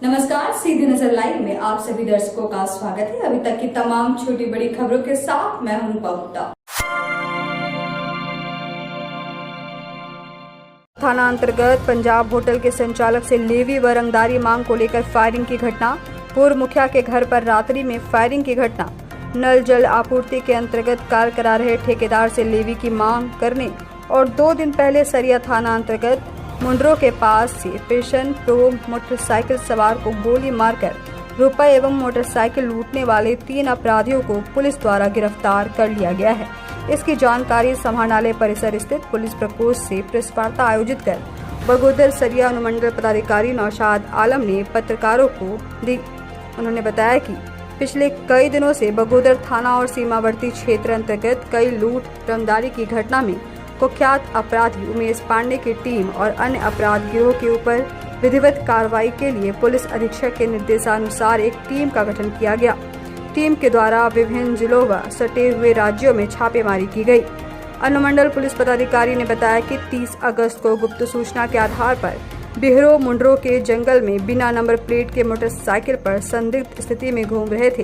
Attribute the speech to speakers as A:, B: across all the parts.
A: नमस्कार, सीधी नजर लाइव में आप सभी दर्शकों का स्वागत है। अभी तक की तमाम छोटी बड़ी खबरों के साथ मैं हूं रूपा गुप्ता। थाना अंतर्गत पंजाब होटल के संचालक से लेवी व रंगदारी मांग को लेकर फायरिंग की घटना। पूर्व मुखिया के घर पर रात्रि में फायरिंग की घटना। नल जल आपूर्ति के अंतर्गत कार्य करा रहे ठेकेदार से लेवी की मांग करने और 2 दिन पहले सरिया थाना अंतर्गत मुंड्रो के पास से पेशन प्रो मोटरसाइकिल सवार को गोली मारकर रुपए एवं मोटरसाइकिल लूटने वाले 3 अपराधियों को पुलिस द्वारा गिरफ्तार कर लिया गया है। इसकी जानकारी समाहरणालय परिसर स्थित पुलिस प्रकोष्ठ से प्रेस वार्ता आयोजित कर बगोदर सरिया अनुमंडल पदाधिकारी नौशाद आलम ने पत्रकारों को दी। उन्होंने बताया कि पिछले कई दिनों से बगोदर थाना और सीमावर्ती क्षेत्र अंतर्गत कई लूट रंगदारी की घटना में कुख्यात अपराधी उमेश पांडे की टीम और अन्य अपराध गिरोह के ऊपर विधिवत कार्रवाई के लिए पुलिस अधीक्षक के निर्देशानुसार एक टीम का गठन किया गया। टीम के द्वारा विभिन्न जिलों व सटे हुए राज्यों में छापेमारी की गई। अनुमंडल पुलिस पदाधिकारी ने बताया कि 30 अगस्त को गुप्त सूचना के आधार पर बिहरो मुंड्रो के जंगल में बिना नंबर प्लेट के मोटरसाइकिल पर संदिग्ध स्थिति में घूम रहे थे।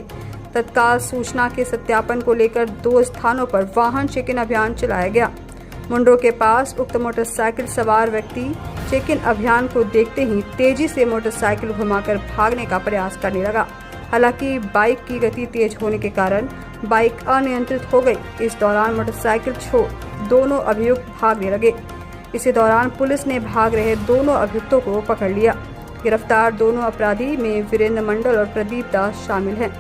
A: तत्काल सूचना के सत्यापन को लेकर 2 स्थानों पर वाहन चेकिंग अभियान चलाया गया। मुंड्रो के पास उक्त मोटरसाइकिल सवार व्यक्ति चेकिंग अभियान को देखते ही तेजी से मोटरसाइकिल घुमाकर भागने का प्रयास करने लगा। हालांकि बाइक की गति तेज होने के कारण बाइक अनियंत्रित हो गई। इस दौरान मोटरसाइकिल छोड़ दोनों अभियुक्त भागने लगे। इसी दौरान पुलिस ने भाग रहे दोनों अभियुक्तों को पकड़ लिया। गिरफ्तार दोनों अपराधी में वीरेंद्र मंडल और प्रदीप दास शामिल हैं।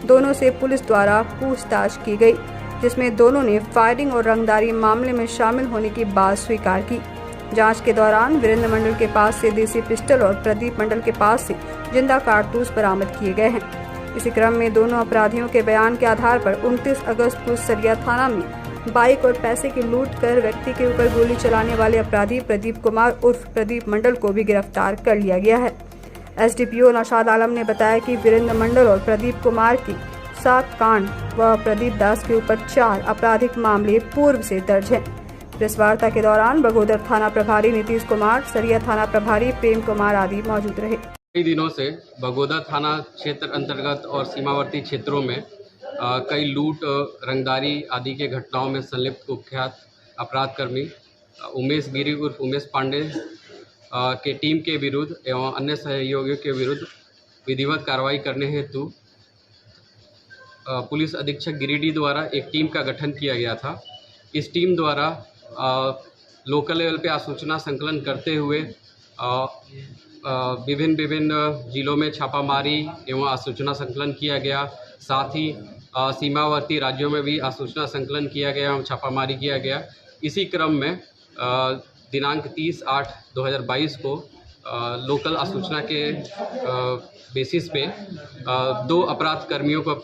A: दोनों से पुलिस द्वारा पूछताछ की गई, जिसमें दोनों ने फायरिंग और रंगदारी मामले में शामिल होने की बात स्वीकार की। जांच के दौरान वीरेंद्र मंडल के पास से देसी पिस्टल और प्रदीप मंडल के पास से जिंदा कारतूस बरामद किए गए हैं। इसी क्रम में दोनों अपराधियों के बयान के आधार पर 29 अगस्त को सरिया थाना में बाइक और पैसे की लूट कर व्यक्ति के ऊपर गोली चलाने वाले अपराधी प्रदीप कुमार उर्फ प्रदीप मंडल को भी गिरफ्तार कर लिया गया है। एसडीपीओ नौशाद आलम ने बताया कि वीरेंद्र मंडल और प्रदीप कुमार की 7 कांड व प्रदीप दास के ऊपर 4 आपराधिक मामले पूर्व से दर्ज हैं। प्रेस वार्ता के दौरान बगोदर थाना प्रभारी नीतीश कुमार, सरिया थाना प्रभारी प्रेम कुमार आदि मौजूद रहे।
B: कई दिनों से बगोदर थाना क्षेत्र अंतर्गत और सीमावर्ती क्षेत्रों में कई लूट, रंगदारी आदि के घटनाओं में संलिप्त कुख्यात अपराधकर्मी उमेश गिरी उर्फ उमेश पांडे के टीम के विरुद्ध एवं अन्य सहयोगियों के विरुद्ध विधिवत कार्रवाई करने हेतु पुलिस अधीक्षक गिरिडीह द्वारा एक टीम का गठन किया गया था। इस टीम द्वारा लोकल लेवल पे आसूचना संकलन करते हुए विभिन्न जिलों में छापामारी एवं आसूचना संकलन किया गया। साथ ही सीमावर्ती राज्यों में भी आसूचना संकलन किया गया एवं छापामारी किया गया। इसी क्रम में दिनांक 30/8/2022 को लोकल आसूचना के बेसिस पे 2 अपराध कर्मियों को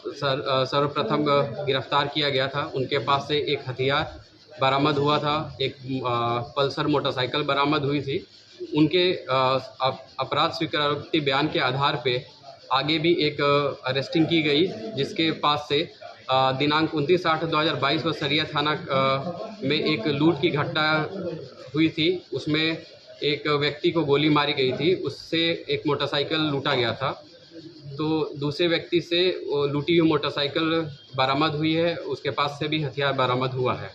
B: सर्वप्रथम गिरफ्तार किया गया था। उनके पास से एक हथियार बरामद हुआ था, एक पल्सर मोटरसाइकिल बरामद हुई थी। उनके अपराध स्वीकारोक्ति बयान के आधार पे आगे भी एक अरेस्टिंग की गई, जिसके पास से दिनांक 29/8/2022 को सरिया थाना में एक लूट की घटना हुई थी। उसमें एक व्यक्ति को गोली मारी गई थी, उससे एक मोटरसाइकिल लूटा गया था। तो दूसरे व्यक्ति से लूटी हुई मोटरसाइकिल बरामद हुई है, उसके पास से भी हथियार बरामद हुआ है।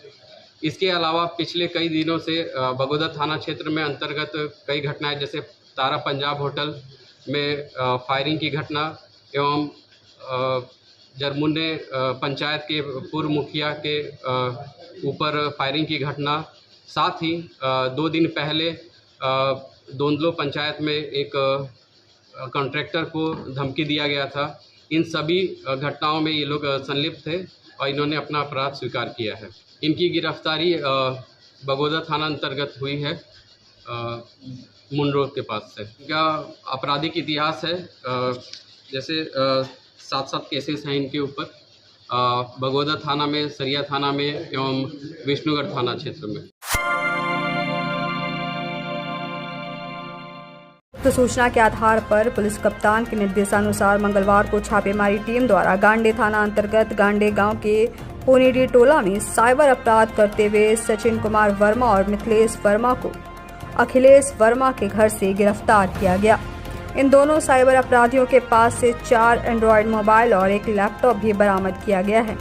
B: इसके अलावा पिछले कई दिनों से बगोदर थाना क्षेत्र में अंतर्गत कई घटनाएं, जैसे तारा पंजाब होटल में फायरिंग की घटना एवं जरमुंडे पंचायत के पूर्व मुखिया के ऊपर फायरिंग की घटना। साथ ही 2 दिन पहले दोंदलो पंचायत में एक कॉन्ट्रैक्टर को धमकी दिया गया था। इन सभी घटनाओं में ये लोग संलिप्त थे और इन्होंने अपना अपराध स्वीकार किया है। इनकी गिरफ्तारी बगोदर थाना अंतर्गत हुई है मुंड्रो के पास से। इनका आपराधिक इतिहास है, जैसे 7 केसेस हैं इनके ऊपर बगोदर थाना में, सरिया थाना में एवं विष्णुगढ़ थाना क्षेत्र में।
A: तो सूचना के आधार पर पुलिस कप्तान के निर्देशानुसार मंगलवार को छापेमारी टीम द्वारा गांडे थाना अंतर्गत गांडे गांव के पोनीडी टोला में साइबर अपराध करते हुए सचिन कुमार वर्मा और मिथिलेश वर्मा को अखिलेश वर्मा के घर से गिरफ्तार किया गया। इन दोनों साइबर अपराधियों के पास से 4 एंड्रॉयड मोबाइल और एक लैपटॉप भी बरामद किया गया है।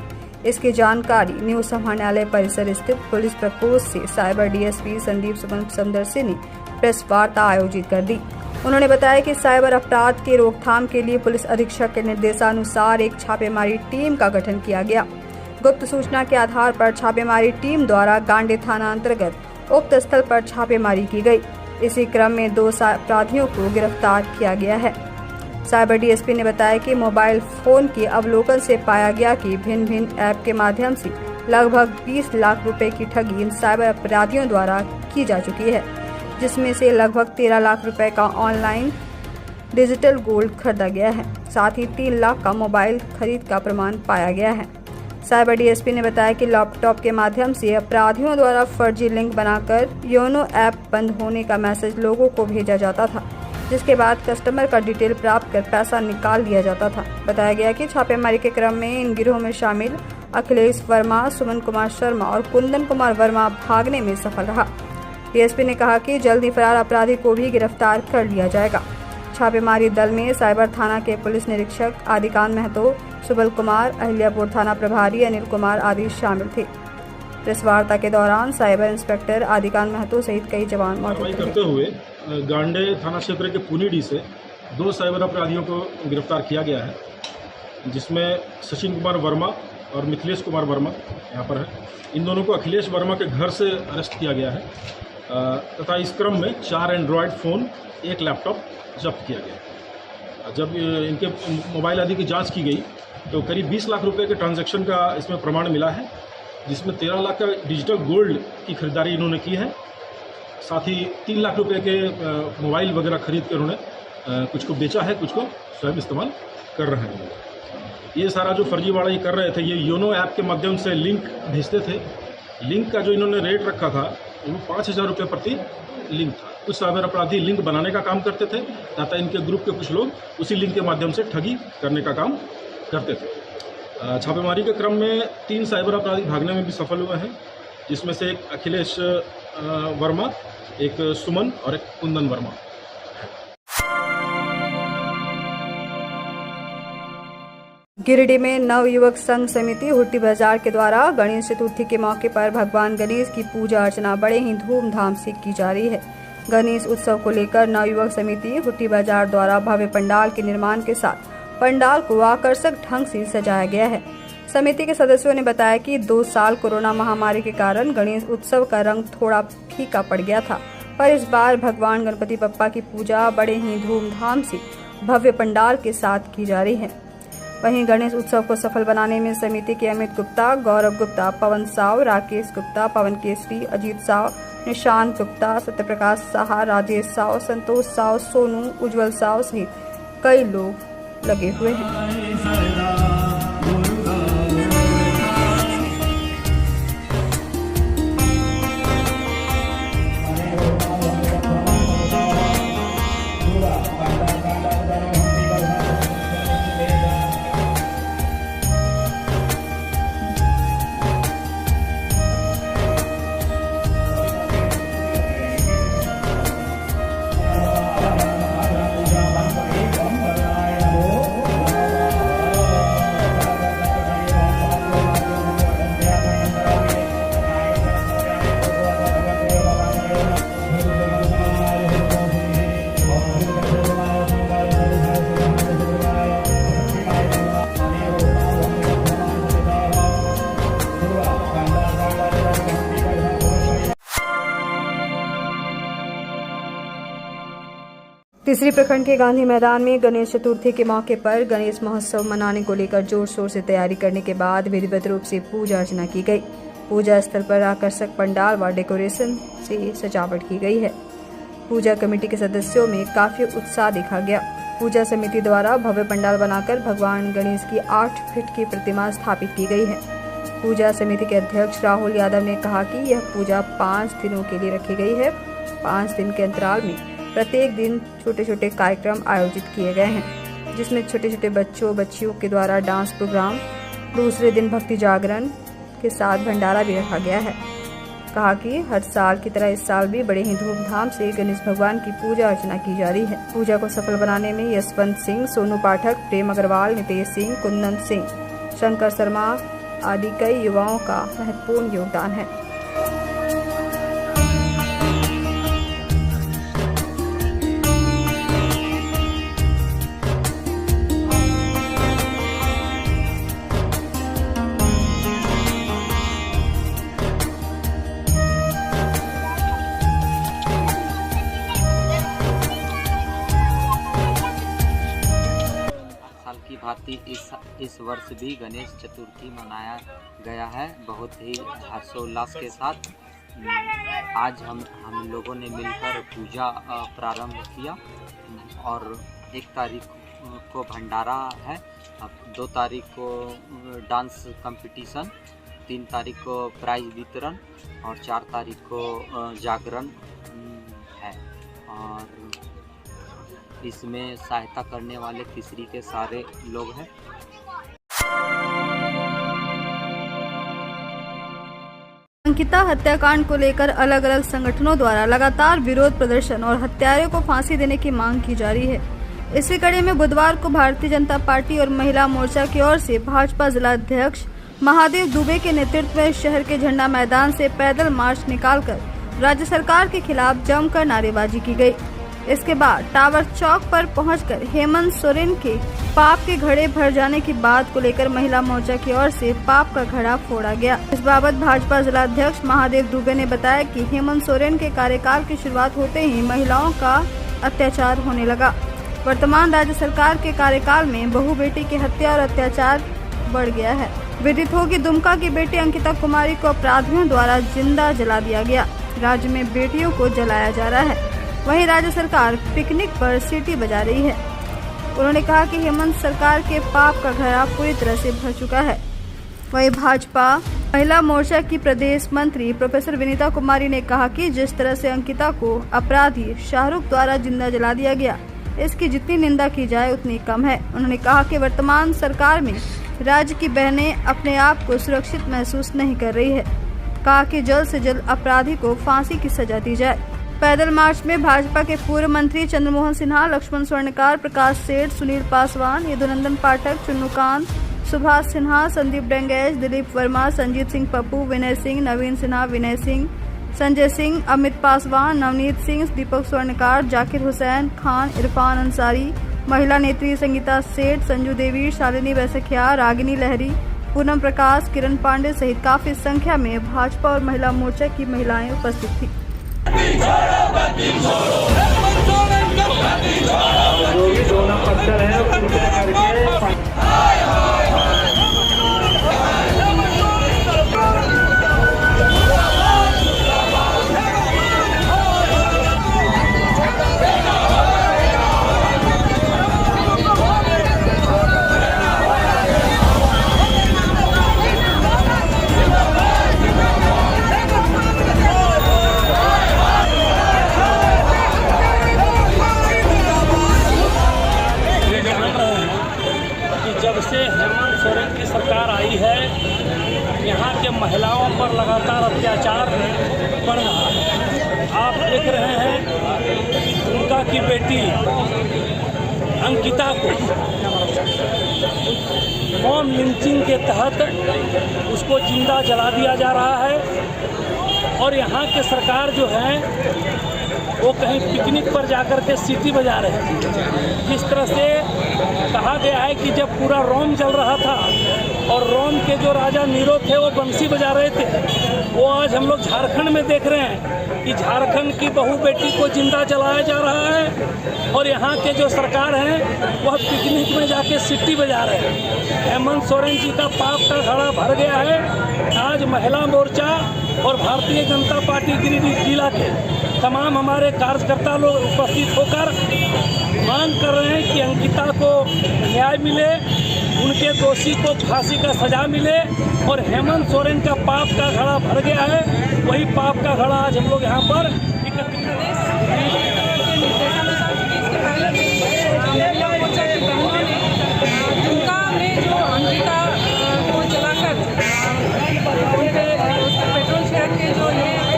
A: इसकी जानकारी न्यू समाहरणालय परिसर स्थित पुलिस प्रकोष्ठ से साइबर डीएसपी संदीप सुमन समदर्शी ने प्रेस वार्ता आयोजित कर दी। उन्होंने बताया कि साइबर अपराध के रोकथाम के लिए पुलिस अधीक्षक के निर्देशानुसार एक छापेमारी टीम का गठन किया गया। गुप्त सूचना के आधार पर छापेमारी टीम द्वारा गांडे थाना अंतर्गत उक्त स्थल पर छापेमारी की गई। इसी क्रम में 2 अपराधियों को गिरफ्तार किया गया है। साइबर डीएसपी ने बताया कि मोबाइल फोन के अवलोकन से पाया गया कि भिन्न भिन्न ऐप के माध्यम से लगभग 20 लाख रुपए की ठगी इन साइबर अपराधियों द्वारा की जा चुकी है, जिसमें से लगभग 13 लाख रुपए का ऑनलाइन डिजिटल गोल्ड खरीदा गया है। साथ ही 3 लाख का मोबाइल खरीद का प्रमाण पाया गया है। साइबर डीएसपी ने बताया कि लैपटॉप के माध्यम से अपराधियों द्वारा फर्जी लिंक बनाकर योनो ऐप बंद होने का मैसेज लोगों को भेजा जाता था, जिसके बाद कस्टमर का डिटेल प्राप्त कर पैसा निकाल लिया जाता था। बताया गया कि छापेमारी के क्रम में इन गिरोह में शामिल अखिलेश वर्मा, सुमन कुमार शर्मा और कुंदन कुमार वर्मा भागने में सफल रहा। डीएसपी ने कहा कि जल्द ही फरार अपराधी को भी गिरफ्तार कर लिया जाएगा। छापेमारी दल में साइबर थाना के पुलिस निरीक्षक आदिकांत महतो, सुबल कुमार, अहिल्यापुर थाना प्रभारी अनिल कुमार आदि शामिल थे। प्रेस वार्ता के दौरान साइबर इंस्पेक्टर आदिकांत महतो सहित कई जवान मौजूद थे।
C: करते हुए गांडे थाना क्षेत्र के पुनीडी से 2 साइबर अपराधियों को गिरफ्तार किया गया है, जिसमें सचिन कुमार वर्मा और मिथिलेश कुमार वर्मा यहाँ पर है। इन दोनों को अखिलेश वर्मा के घर से अरेस्ट किया गया है तथा इस क्रम में 4 एंड्रॉयड फ़ोन, 1 लैपटॉप जब्त किया गया। जब इनके मोबाइल आदि की जांच की गई तो करीब 20 लाख रुपए के ट्रांजैक्शन का इसमें प्रमाण मिला है, जिसमें 13 लाख का डिजिटल गोल्ड की खरीदारी इन्होंने की है। साथ ही 3 लाख रुपए के मोबाइल वगैरह खरीद कर उन्होंने कुछ को बेचा है, कुछ को स्वयं इस्तेमाल कर रहे हैं। ये सारा जो फर्जीवाड़ा ये कर रहे थे, ये योनो ऐप के माध्यम से लिंक भेजते थे। लिंक का जो इन्होंने रेट रखा था वो 5,000 रुपये प्रति लिंक था। कुछ साइबर अपराधी लिंक बनाने का काम करते थे तथा इनके ग्रुप के कुछ लोग उसी लिंक के माध्यम से ठगी करने का काम करते थे। छापेमारी के क्रम में 3 साइबर अपराधी भागने में भी सफल हुए हैं, जिसमें से एक अखिलेश वर्मा, एक सुमन और एक कुंदन वर्मा।
A: गिरिडीह में नवयुवक संघ समिति हुट्टी बाजार के द्वारा गणेश चतुर्थी के मौके पर भगवान गणेश की पूजा अर्चना बड़े ही धूमधाम से की जा रही है। गणेश उत्सव को लेकर नवयुवक समिति हुट्टी बाजार द्वारा भव्य पंडाल के निर्माण के साथ पंडाल को आकर्षक ढंग से सजाया गया है। समिति के सदस्यों ने बताया कि 2 साल कोरोना महामारी के कारण गणेश उत्सव का रंग थोड़ा फीका पड़ गया था, पर इस बार भगवान गणपति बप्पा की पूजा बड़े ही धूमधाम से भव्य पंडाल के साथ की जा रही है। वहीं गणेश उत्सव को सफल बनाने में समिति के अमित गुप्ता, गौरव गुप्ता, पवन साव, राकेश गुप्ता, पवन केसरी, अजीत साव, निशांत गुप्ता, सत्यप्रकाश साहा, राजेश साव, संतोष साव, सोनू, उज्जवल साव सहित कई लोग लगे हुए हैं। तीसरी प्रखंड के गांधी मैदान में गणेश चतुर्थी के मौके पर गणेश महोत्सव मनाने को लेकर जोर शोर से तैयारी करने के बाद विधिवत रूप से पूजा अर्चना की गई। पूजा स्थल पर आकर्षक पंडाल व डेकोरेशन से सजावट की गई है। पूजा कमेटी के सदस्यों में काफी उत्साह देखा गया। पूजा समिति द्वारा भव्य पंडाल बनाकर भगवान गणेश की 8 फीट की प्रतिमा स्थापित की गई है। पूजा समिति के अध्यक्ष राहुल यादव ने कहा कि यह पूजा 5 दिनों के लिए रखी गई है। 5 दिन के अंतराल में प्रत्येक दिन छोटे छोटे कार्यक्रम आयोजित किए गए हैं, जिसमें छोटे छोटे बच्चों बच्चियों के द्वारा डांस प्रोग्राम, दूसरे दिन भक्ति जागरण के साथ भंडारा भी रखा गया है। कहा कि हर साल की तरह इस साल भी बड़े ही धूमधाम से गणेश भगवान की पूजा अर्चना की जा रही है। पूजा को सफल बनाने में यशवंत सिंह, सोनू पाठक, प्रेम अग्रवाल, नितेश सिंह, कुंदन सिंह, शंकर शर्मा आदि कई युवाओं का महत्वपूर्ण योगदान है।
D: साल की भांति इस वर्ष भी गणेश चतुर्थी मनाया गया है बहुत ही हर्षोल्लास के साथ। आज हम लोगों ने मिलकर पूजा प्रारंभ किया और 1 तारीख को भंडारा है, 2 तारीख को डांस कंपटीशन, 3 तारीख को प्राइज वितरण और 4 तारीख को जागरण है। और इसमें सहायता करने वाले तीसरी के सारे लोग हैं।
A: अंकिता हत्याकांड को लेकर अलग अलग संगठनों द्वारा लगातार विरोध प्रदर्शन और हत्यारों को फांसी देने की मांग की जा रही है। इसी कड़ी में बुधवार को भारतीय जनता पार्टी और महिला मोर्चा की ओर से भाजपा जिला अध्यक्ष महादेव दुबे के नेतृत्व में शहर के झंडा मैदान से पैदल मार्च निकालकर राज्य सरकार के खिलाफ जमकर नारेबाजी की गई। इसके बाद टावर चौक पर पहुंचकर हेमंत सोरेन के पाप के घड़े भर जाने की बात को लेकर महिला मोर्चा की ओर से पाप का घड़ा फोड़ा गया। इस बाबत भाजपा जिला अध्यक्ष महादेव दुबे ने बताया कि हेमंत सोरेन के कार्यकाल की शुरुआत होते ही महिलाओं का अत्याचार होने लगा। वर्तमान राज्य सरकार के कार्यकाल में बहु बेटी की हत्या और अत्याचार बढ़ गया है। विदित हो कि दुमका की बेटी अंकिता कुमारी को अपराधियों द्वारा जिंदा जला दिया गया। राज्य में बेटियों को जलाया जा रहा है, वहीं राज्य सरकार पिकनिक पर सीटी बजा रही है। उन्होंने कहा कि हेमंत सरकार के पाप का घड़ा पूरी तरह से भर चुका है। वहीं भाजपा महिला मोर्चा की प्रदेश मंत्री प्रोफेसर विनीता कुमारी ने कहा कि जिस तरह से अंकिता को अपराधी शाहरुख द्वारा जिंदा जला दिया गया, इसकी जितनी निंदा की जाए उतनी कम है। उन्होंने कहा कि वर्तमान सरकार में राज्य की बहनें अपने आप को सुरक्षित महसूस नहीं कर रही है। कहा कि जल्द से जल्द अपराधी को फांसी की सजा दी जाए। पैदल मार्च में भाजपा के पूर्व मंत्री चंद्रमोहन सिन्हा, लक्ष्मण स्वर्णकार, प्रकाश सेठ, सुनील पासवान, यदुनंदन पाठक, चुन्नूकांत, सुभाष सिन्हा, संदीप डेंगेज, दिलीप वर्मा, संजीत सिंह पप्पू, विनय सिंह, नवीन सिन्हा, विनय सिंह, संजय सिंह, अमित पासवान, नवनीत सिंह, दीपक स्वर्णकार, जाकिर हुसैन खान, इरफान अंसारी, महिला नेत्री संगीता सेठ, संजू देवी, शालिनी बैसखिया, रागिनी लहरी, पूनम प्रकाश, किरण पांडे सहित काफी संख्या में भाजपा और महिला मोर्चा की महिलाएं उपस्थित थी।
E: जो भी दोनों पत्थर है
F: जब से हेमंत सोरेन की सरकार आई है, यहाँ के महिलाओं पर लगातार अत्याचार बढ़ रहा है। आप देख रहे हैं कि दुमका की बेटी अंकिता को मॉब लिंचिंग के तहत उसको जिंदा जला दिया जा रहा है। और यहाँ के सरकार जो है वो कहीं पिकनिक पर जाकर के सीटी बजा रहे हैं। जिस तरह से कहा गया है कि जब पूरा रोम जल रहा था और रोम के जो राजा नीरो थे वो बंसी बजा रहे थे, वो आज हम लोग झारखंड में देख रहे हैं कि झारखंड की बहू बेटी को जिंदा जलाया जा रहा है और यहाँ के जो सरकार हैं वह पिकनिक में जाके सीटी बजा रहे हैं। हेमंत सोरेन जी का पाप का घड़ा भर गया है। आज महिला मोर्चा और भारतीय जनता पार्टी गिरिडीह जिला के तमाम हमारे कार्यकर्ता लोग उपस्थित होकर मांग कर रहे हैं कि अंकिता को न्याय मिले, उनके दोषी को फांसी का सजा मिले और हेमंत सोरेन का पाप का घड़ा भर गया है, वही पाप का घड़ा आज हम लोग यहाँ पर
G: पेट्रोल शेड के जो ये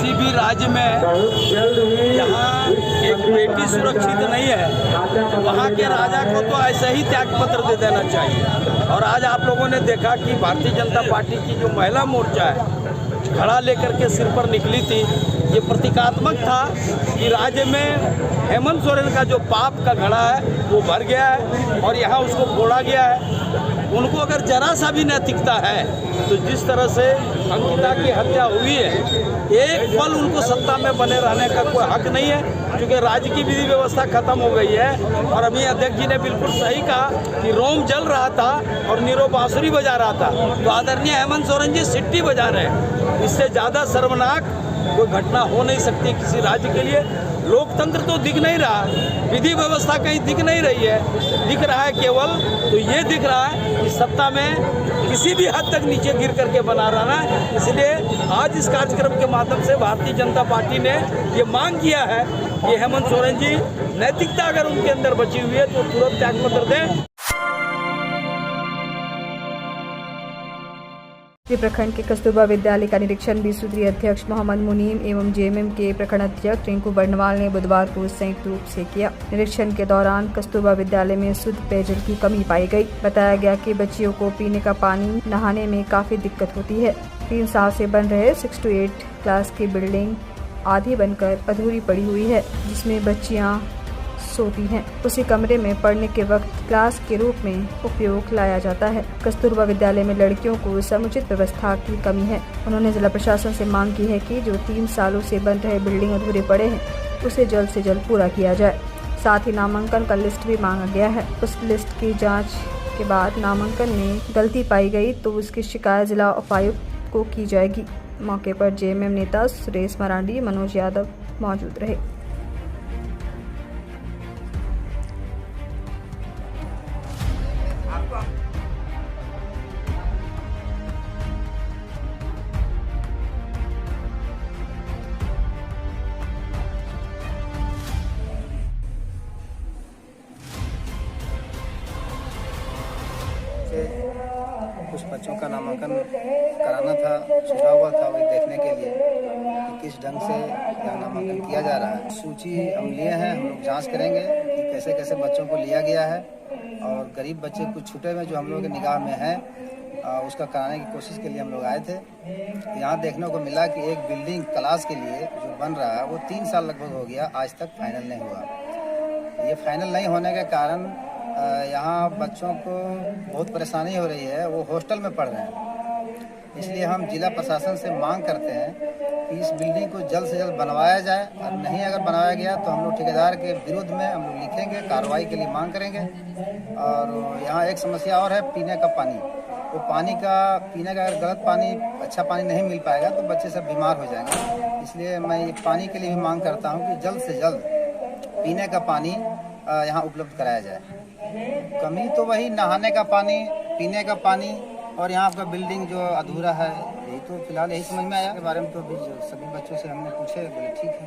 G: किसी भी राज्य में जहाँ एक बेटी सुरक्षित नहीं है वहाँ के राजा को तो ऐसे ही त्यागपत्र दे देना चाहिए। और आज आप लोगों ने देखा कि भारतीय जनता पार्टी की जो महिला मोर्चा है घड़ा लेकर के सिर पर निकली थी, ये प्रतीकात्मक था कि राज्य में हेमंत सोरेन का जो पाप का घड़ा है वो भर गया है और यहाँ उसको फोड़ा गया है। उनको अगर जरा सा भी नैतिकता है तो जिस तरह से अंकिता की हत्या हुई है, एक पल उनको सत्ता में बने रहने का कोई हक नहीं है, क्योंकि राज्य की विधि व्यवस्था खत्म हो गई है। और अभी अध्यक्ष जी ने बिल्कुल सही कहा कि रोम जल रहा था और नीरव बांसुरी बजा रहा था, तो आदरणीय हेमंत सोरेन जी सिट्टी बजा रहे हैं। इससे ज़्यादा शर्मनाक कोई घटना हो नहीं सकती किसी राज्य के लिए। लोकतंत्र तो दिख नहीं रहा, विधि व्यवस्था कहीं दिख नहीं रही है, दिख रहा है केवल तो ये दिख रहा है कि सत्ता में किसी भी हद तक नीचे गिर करके बना रहना है। इसलिए आज इस कार्यक्रम के माध्यम से भारतीय जनता पार्टी ने ये मांग किया है कि हेमंत सोरेन जी नैतिकता अगर उनके अंदर बची हुई है तो तुरंत त्यागपत्र दें।
A: प्रखंड के कस्तूरबा विद्यालय का निरीक्षण 20 सूत्रीय अध्यक्ष मोहम्मद मुनीम एवं जेएमएम के प्रखंड अध्यक्ष रिंकू बर्नवाल ने बुधवार को संयुक्त रूप से किया। निरीक्षण के दौरान कस्तूरबा विद्यालय में शुद्ध पेयजल की कमी पाई गई। बताया गया कि बच्चियों को पीने का पानी नहाने में काफी दिक्कत होती है। 3 साल से बन रहे 6 to 8 क्लास की बिल्डिंग आधी बनकर अधूरी पड़ी हुई है, जिसमें बच्चियां सोती हैं। उसी कमरे में पढ़ने के वक्त क्लास के रूप में उपयोग लाया जाता है। कस्तूरबा विद्यालय में लड़कियों को समुचित व्यवस्था की कमी है। उन्होंने जिला प्रशासन से मांग की है कि जो 3 सालों से बन रहे बिल्डिंग अधूरे पड़े हैं उसे जल्द से जल्द पूरा किया जाए। साथ ही नामांकन का लिस्ट भी मांगा गया है। उस लिस्ट की जाँच के बाद नामांकन में गलती पाई गई तो उसकी शिकायत जिला उपायुक्त को की जाएगी। मौके पर जेएमएम नेता सुरेश मरांडी, मनोज यादव मौजूद रहे।
H: कुछ बच्चों का नामांकन कराना था, छूटा हुआ था, वही देखने के लिए कि किस ढंग से नामांकन किया जा रहा है। सूची हम लिए हैं, हम लोग जांच करेंगे कि कैसे कैसे बच्चों को लिया गया है और गरीब बच्चे कुछ छूटे हुए जो हम लोगों के निगाह में हैं उसका कराने की कोशिश के लिए हम लोग आए थे। यहाँ देखने को मिला कि एक बिल्डिंग क्लास के लिए जो बन रहा है वो 3 साल लगभग हो गया, आज तक फाइनल नहीं हुआ। ये फाइनल नहीं होने के कारण यहाँ बच्चों को बहुत परेशानी हो रही है, वो हॉस्टल में पढ़ रहे हैं। इसलिए हम जिला प्रशासन से मांग करते हैं कि इस बिल्डिंग को जल्द से जल्द बनवाया जाए और नहीं अगर बनवाया गया तो हम लोग ठेकेदार के विरुद्ध में हम लोग लिखेंगे, कार्रवाई के लिए मांग करेंगे। और यहाँ एक समस्या और है, पीने का पानी। तो पीने का अगर गलत पानी, अच्छा पानी नहीं मिल पाएगा तो बच्चे सब बीमार हो जाएंगे। इसलिए मैं ये पानी के लिए भी मांग करता हूँ कि जल्द से जल्द पीने का पानी यहाँ उपलब्ध कराया जाए। कमी तो वही नहाने का पानी, पीने का पानी और यहाँ का बिल्डिंग जो अधूरा है, यही तो फिलहाल यही समझ में आया। के बारे में तो सभी बच्चों से हमने पूछे, बोले ठीक है,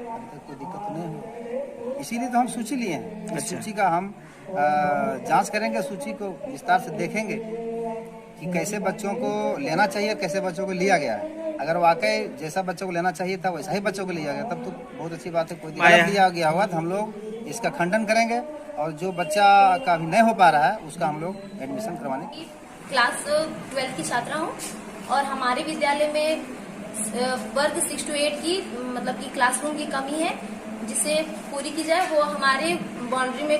H: अभी तक कोई दिक्कत तो नहीं हुई। इसीलिए तो हम सूची लिए हैं। इस सूची का हम जांच करेंगे, सूची को विस्तार से देखेंगे कि कैसे बच्चों को लेना चाहिए, कैसे बच्चों को लिया गया है। अगर वाकई जैसा बच्चों को लेना चाहिए था वैसा ही बच्चों को लिया गया तब तो बहुत अच्छी बात है। कोई दिक्कत लिया गया हुआ तो हम लोग इसका खंडन करेंगे और जो बच्चा का अभी नहीं हो पा रहा है उसका हम लोग एडमिशन करवाने की।
I: क्लास 12 की छात्रा हूँ और हमारे विद्यालय में वर्ग 6 to 8 की मतलब की क्लासरूम की कमी है, जिसे पूरी की जाए। वो हमारे बाउंड्री में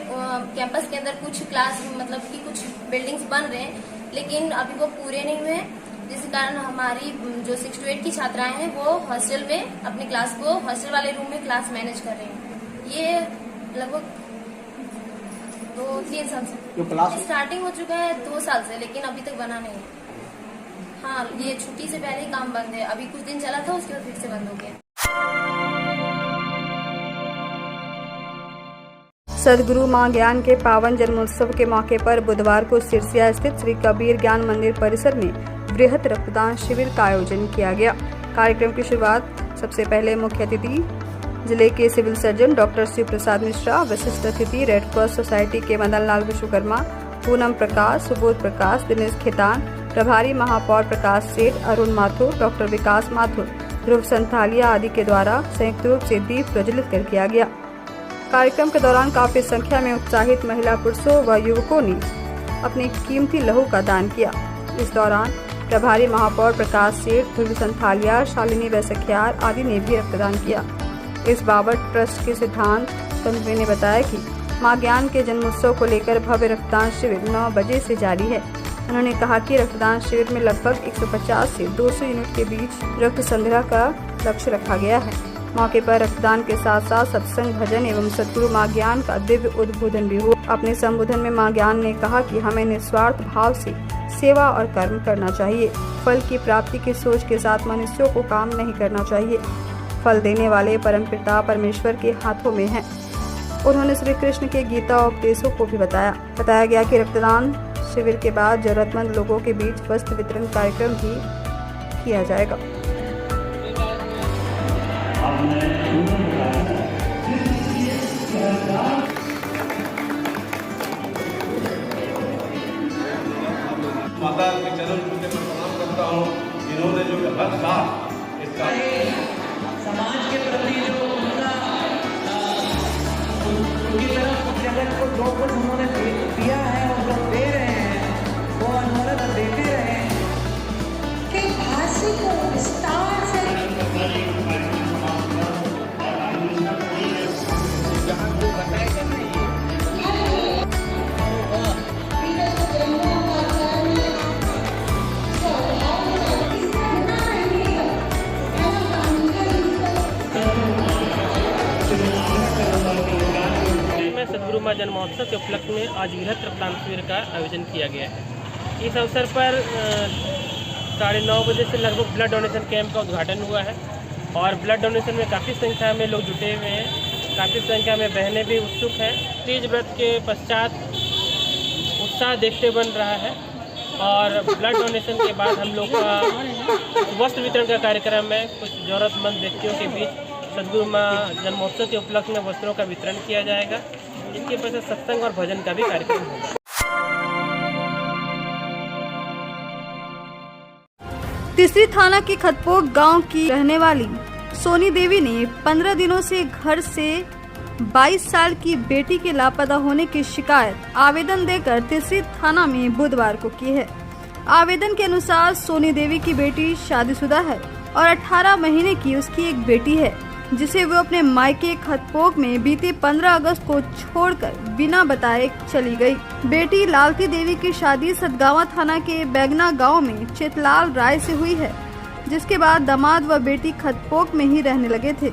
I: कैंपस के अंदर कुछ क्लास मतलब की कुछ बिल्डिंग्स बन रहे हैं, लेकिन अभी वो पूरे नहीं हुए हैं, जिस कारण हमारी जो 6 to 8 की छात्राएं हैं वो हॉस्टल में अपनी क्लास को हॉस्टल वाले रूम में क्लास मैनेज कर रहे हैं। ये लगभग 2-3 साल से स्टार्टिंग हो चुका है, 2 साल से, लेकिन अभी तक बना नहीं है। हाँ, ये छुट्टी से पहले ही काम बंद है। अभी कुछ दिन चला था, उसके बाद फिर से बंद हो गया।
A: सदगुरु मां ज्ञान के पावन जन्मोत्सव के मौके पर बुधवार को सिरसिया स्थित श्री कबीर ज्ञान मंदिर परिसर में बृहत रक्तदान शिविर का आयोजन किया गया। कार्यक्रम की शुरुआत सबसे पहले मुख्य अतिथि जिले के सिविल सर्जन डॉक्टर शिव प्रसाद मिश्रा, विशिष्ट अतिथि रेड क्रॉस सोसाइटी के मदन लाल विश्वकर्मा, पूनम प्रकाश, सुबोध प्रकाश, दिनेश खेतान, प्रभारी महापौर प्रकाश सेठ, अरुण माथुर, डॉक्टर विकास माथुर, ध्रुव संथालिया आदि के द्वारा संयुक्त रूप से दीप प्रज्वलित कर किया गया। कार्यक्रम के दौरान काफी संख्या में उत्साहित महिला, पुरुषों व युवकों ने अपने कीमती लहू का दान किया। इस दौरान प्रभारी महापौर प्रकाश सेठ, ध्रुव संथालिया, शालिनी बैसखियार आदि ने भी रक्तदान किया। इस बाबत ट्रस्ट के सिद्धांत तंत्री ने बताया कि मां ज्ञान के जन्मोत्सव को लेकर भव्य रक्तदान शिविर 9 बजे से जारी है। उन्होंने कहा कि रक्तदान शिविर में लगभग 150 से 200 यूनिट के बीच रक्त संग्रह का लक्ष्य रखा गया है। मौके पर रक्तदान के साथ साथ सत्संग, भजन एवं सद्गुरु मां ज्ञान का दिव्य उद्बोधन भी हुआ। अपने संबोधन में मां ज्ञान ने कहा कि हमें निस्वार्थ भाव से सेवा और कर्म करना चाहिए। फल की प्राप्ति की सोच के साथ मनुष्यों को काम नहीं करना चाहिए। फल देने वाले परमपिता परमेश्वर के हाथों में है। उन्होंने श्री कृष्ण के गीता उपदेशों को भी बताया गया कि रक्तदान शिविर के बाद जरूरतमंद लोगों के बीच वस्त्र वितरण कार्यक्रम भी किया जाएगा।
J: माता के चरण छूने पर प्रणाम करता हूँ। इन्होंने जो हर साल इसका
E: समाज के प्रति जो उनकी तरफ जगत को जो कुछ उन्होंने दिया है और जो दे रहे हैं वो अनवरत देते रहे कि भाषी को विस्तार से
K: सद्गुरु मां जन्मोत्सव के उपलक्ष्य में आज वृहत रक्तदान शिविर का आयोजन किया गया है। इस अवसर पर 9:30 बजे से लगभग ब्लड डोनेशन कैंप का उद्घाटन हुआ है और ब्लड डोनेशन में काफ़ी संख्या में लोग जुटे हुए हैं। काफ़ी संख्या में बहनें भी उत्सुक हैं। तीज व्रत के पश्चात उत्साह देखते बन रहा है और ब्लड डोनेशन के बाद हम लोग का वस्त्र वितरण का कार्यक्रम है। कुछ ज़रूरतमंद व्यक्तियों के बीच सद्गुरु मां जन्मोत्सव के उपलक्ष्य में वस्त्रों का वितरण किया जाएगा। इसके पश्चात सत्संग और भजन का भी कार्यक्रम होगा।
A: तीसरी थाना के खतपोक गांव की रहने वाली सोनी देवी ने 15 दिनों से घर से 22 साल की बेटी के लापता होने की शिकायत आवेदन देकर तीसरी थाना में बुधवार को की है। आवेदन के अनुसार सोनी देवी की बेटी शादीशुदा है और 18 महीने की उसकी एक बेटी है, जिसे वो अपने मायके खतपोक में बीते 15 अगस्त को छोड़कर बिना बताए चली गई। बेटी लालती देवी की शादी सतगावा थाना के बैगना गांव में चितलाल राय से हुई है, जिसके बाद दामाद व बेटी खतपोक में ही रहने लगे थे।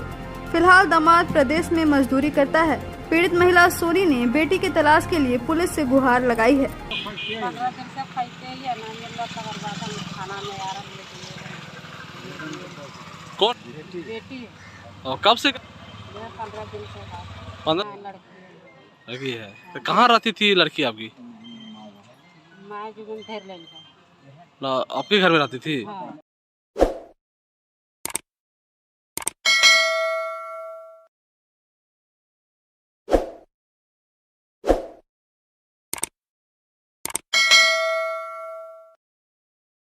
A: फिलहाल दामाद प्रदेश में मजदूरी करता है। पीड़ित महिला सोनी ने बेटी की तलाश के लिए पुलिस से गुहार लगाई है।
L: कौन
M: बेटी
L: और कब से?
M: 15 दिन से
L: 15 लड़की है। तो कहाँ रहती थी लड़की आपकी?
M: माँ
L: आपके घर में रहती थी?
M: हाँ।